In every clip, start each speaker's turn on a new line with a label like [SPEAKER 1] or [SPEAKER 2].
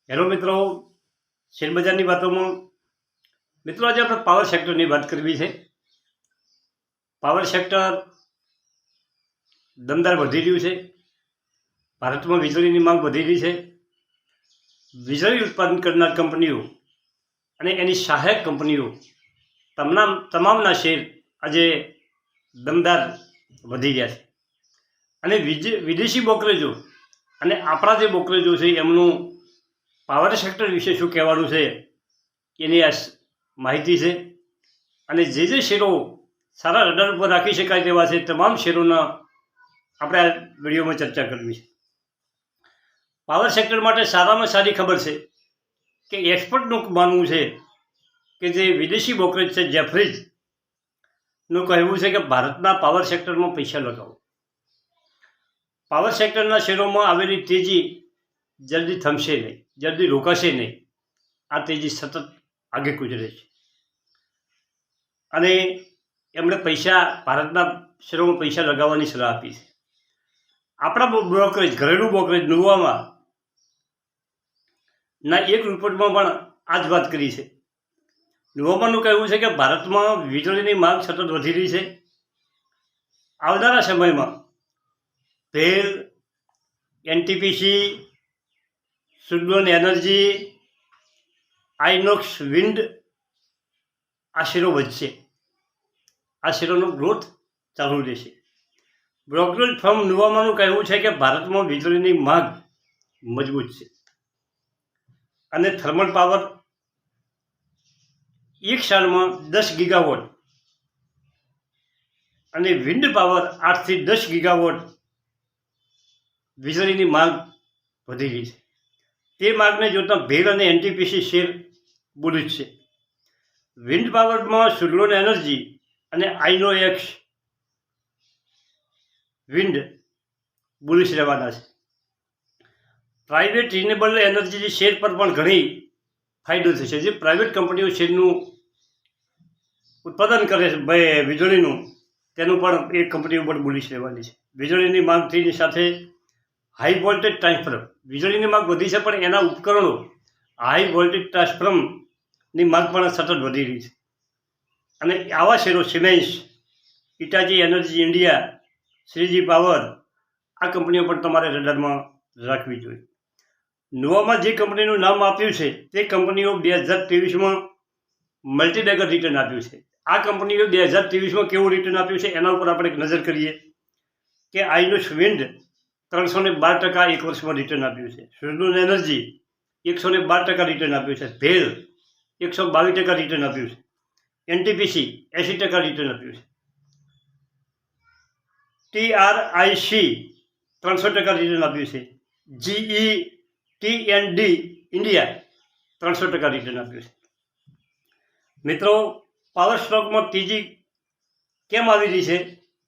[SPEAKER 1] Hello મિત્રો, શેરબજારની વાતોમાં મિત્રો આજે આપણે પાવર સેક્ટરની વાત કરવી છે. પાવર સેક્ટર દમદાર વધી રહ્યું છે. ભારતમાં વીજળીની માંગ વધી રહી છે. વીજળી ઉત્પાદન કરનાર કંપનીઓ અને એની સહાયક કંપનીઓ તમામના શેર આજે દમદાર વધી ગયા છે. અને વિદેશી બ્રોકરેજો અને આપણા જે બ્રોકરેજો છે એમનું પાવર સેક્ટર વિશે શું કહેવાનું છે એની આ માહિતી છે. અને જે શેરો સારા રડાર ઉપર રાખી શકાય તેવા છે તમામ શેરોના આપણે આ વિડીયોમાં ચર્ચા કરવી છે. પાવર સેક્ટર માટે સારામાં સારી ખબર છે કે એક્સપર્ટનું માનવું છે કે જે વિદેશી બ્રોકરેજ છે જેફરીઝનું કહેવું છે કે ભારતના પાવર સેક્ટરમાં પૈસા લગાવો. પાવર સેક્ટરના શેરોમાં આવેલી તેજી જલ્દી થમશે નહીં, જલ્દી રોકાશે નહીં. આ તેજી સતત આગે ગુજરે છે અને એમણે ભારતના શેરોમાં પૈસા લગાવવાની સલાહ આપી છે. આપણા બ્રોકરેજ, ઘરેલું બ્રોકરેજ નુવામાં ના એક રિપોર્ટમાં પણ આ જ વાત કરી છે. નુવામાનું કહેવું છે કે ભારતમાં વીજળીની માંગ સતત વધી રહી છે. આવનારા સમયમાં ભેલ, એનટીપીસી, સુડલોન એનર્જી, આઇનોક્સ વિન્ડ આ શેરો વધશે. આ શેરોનો ગ્રોથ ચાલુ રહેશે. બ્રોકરેજ ફર્મ નુવામાનું કહેવું છે કે ભારતમાં વીજળીની માંગ મજબૂત છે અને થર્મલ પાવર એક સાલમાં 10 ગીગાવોટ અને વિન્ડ પાવર 8 થી 10 ગીગાવોટ વીજળીની માંગ વધી રહી છે. તે માંગને જોતાં ભેલ અને એનટીપીસી શેર બુલિશ છે. વિન્ડ પાવરમાં સુડલોન એનર્જી અને આઇનોએક્સ વિન્ડ બુલિશ રહેવાના છે. પ્રાઇવેટ રિન્યુએબલ એનર્જી શેર પર પણ ઘણી ફાયદો થશે. જે પ્રાઇવેટ કંપનીઓ શેરનું ઉત્પાદન કરે છે વીજળીનું, તેનું પણ એ કંપનીઓ પણ બુલિશ રહેવાની છે. વીજળીની માંગની સાથે હાઈ વોલ્ટેજ ટ્રાન્સફોર્મર, વીજળીની માંગ વધી છે પણ એના ઉપકરણો હાઈ વોલ્ટેજ ટ્રાન્સફોર્મરની માંગ પણ સતત વધી રહી છે. અને આવા શેરો Siemens, Hitachi energy India, Shreeji power આ કંપનીઓ પણ તમારે રડારમાં રાખવી જોઈએ. નુવામાં જે કંપનીનું નામ આપ્યું છે તે કંપનીઓ 2023માં મલ્ટીબેગર રિટર્ન આપ્યું છે. આ કંપનીઓ 2023માં કેવું રિટર્ન આપ્યું છે એના ઉપર આપણે એક નજર કરીએ કે આઇનોક્સ વિન્ડ 312% એક વર્ષમાં રિટર્ન આપ્યું છે. સુડલોન એનર્જી 112% રિટર્ન આપ્યું છે. ભેલ 122% રિટર્ન આપ્યું છે. એનટીપીસી 80% રિટર્ન આપ્યું છે. TRIC 300% રિટર્ન આપ્યું છે. GETND ઇન્ડિયા 300% રિટર્ન આપ્યું છે. મિત્રો, પાવર સ્ટોકમાં તેજી કેમ આવી રહી છે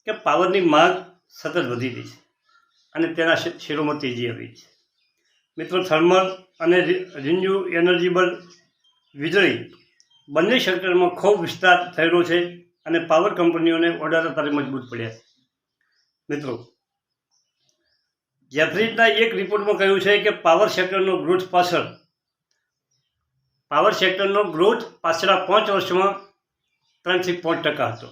[SPEAKER 1] કે પાવરની માંગ સતત વધી રહી છે અને તેના શેરોમાં તેજી આવી છે. મિત્રો, થર્મલ અને રિન્યુએબલ વીજળી બંને સેક્ટરમાં ખૂબ વિસ્તાર થયેલો છે અને પાવર કંપનીઓને ઓર્ડર અત્યારે મજબૂત પડ્યા છે. મિત્રો, જેફરીઝના એક રિપોર્ટમાં કહ્યું છે કે પાવર સેક્ટરનો ગ્રોથ પાછલા 5 વર્ષમાં 3 થી 5% હતો,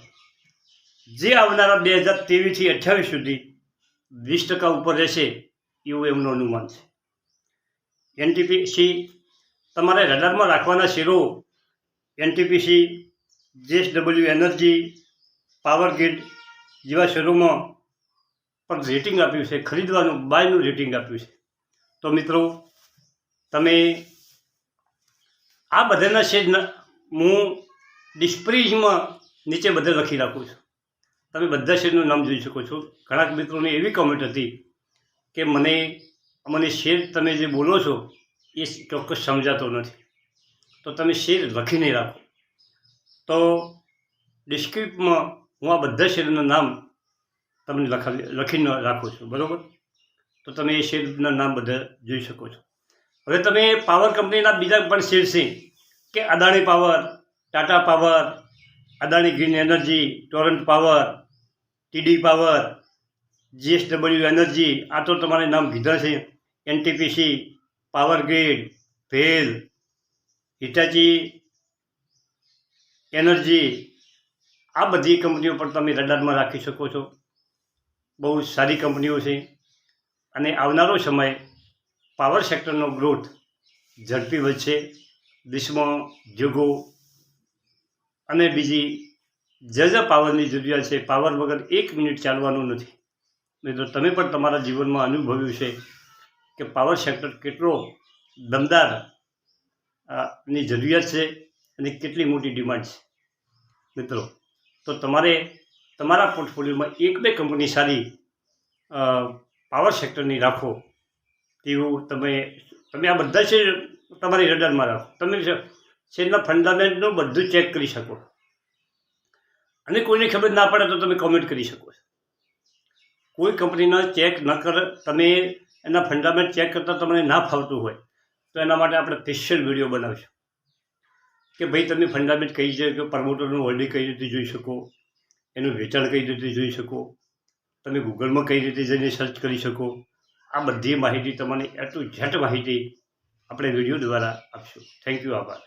[SPEAKER 1] જે આવનારા 2023 થી 28 સુધી 20% ઉપર રહેશે એવું એમનું અનુમાન છે. એનટીપીસી તમારે રડારમાં રાખવાના શેરો NTPC, JSW energy, power grid જેવા શેરોમાં પણ રેટિંગ આપ્યું છે, ખરીદવાનું બાયનું રેટિંગ આપ્યું છે. તો મિત્રો, તમે આ બધાના શેર હું ડિસ્પ્લેમાં નીચે બધે લખી રાખું છું. તમે બધા શેરનું નામ જોઈ શકો છો. ઘણા મિત્રોની એવી કમેન્ટ હતી કે અમને શેર તમે જે બોલો છો એ ચોક્કસ સમજાતો નથી, તો તમે શેર લખીને રાખો. તો ડિસ્ક્રિપ્ટમાં હું આ બધા શેરના નામ તમને લખીને રાખું છું, બરાબર? તો તમે એ શેરના નામ બધા જોઈ શકો છો. હવે તમે પાવર કંપનીના બીજા પણ શેર છે કે Adani power, Tata power, Adani green energy, Torrent power, TD power, JSW energy, આ તો તમારે નામ કીધા છે. NTPC, power grid, bhel, Hitachi energy, આ બધી કંપનીઓ પણ તમે રડારમાં રાખી શકો છો. બહુ સારી કંપનીઓ છે અને આવનારો સમય પાવર સેક્ટરનો ગ્રોથ ઝડપી વધશે. દેશમાં ઉદ્યોગો અને બીજી જે પાવરની જરૂરિયાત છે, પાવર વગર 1 મિનિટ ચાલવાનું નથી. મિત્રો, તમે પણ તમારા જીવનમાં અનુભવ્યું છે કે પાવર સેક્ટર કેટલો દમદાર ની જરૂરિયાત છે અને કેટલી મોટી ડિમાન્ડ છે. મિત્રો, તો તમારે તમારા પોર્ટફોલિયોમાં 1-2 કંપની સારી પાવર સેક્ટરની રાખો તેવું તમે આ બધા છે તમારી રડારમાં રાખો. તમે શેરના ફંડામેન્ટનું બધું ચેક કરી શકો અને કોઈને ખબર ના પડે તો તમે કોમેન્ટ કરી શકો છો. કોઈ કંપનીના ચેક ન કર, તમે એના ફંડામેન્ટ ચેક કરતાં તમને ના ફાવતું હોય તો એના માટે આપણે સ્પેશિયલ વિડીયો બનાવશું કે ભાઈ તમે ફંડામેન્ટ કઈ છે, કે પ્રમોટરનું હોલ્ડિંગ કઈ રીતે જોઈ શકો, એનું વેચાણ કઈ રીતે જોઈ શકો, તમે ગૂગલમાં કઈ રીતે જઈને સર્ચ કરી શકો. આ બધી માહિતી તમને A to Z માહિતી આપણે વિડીયો દ્વારા આપશું. Thank you. આભાર.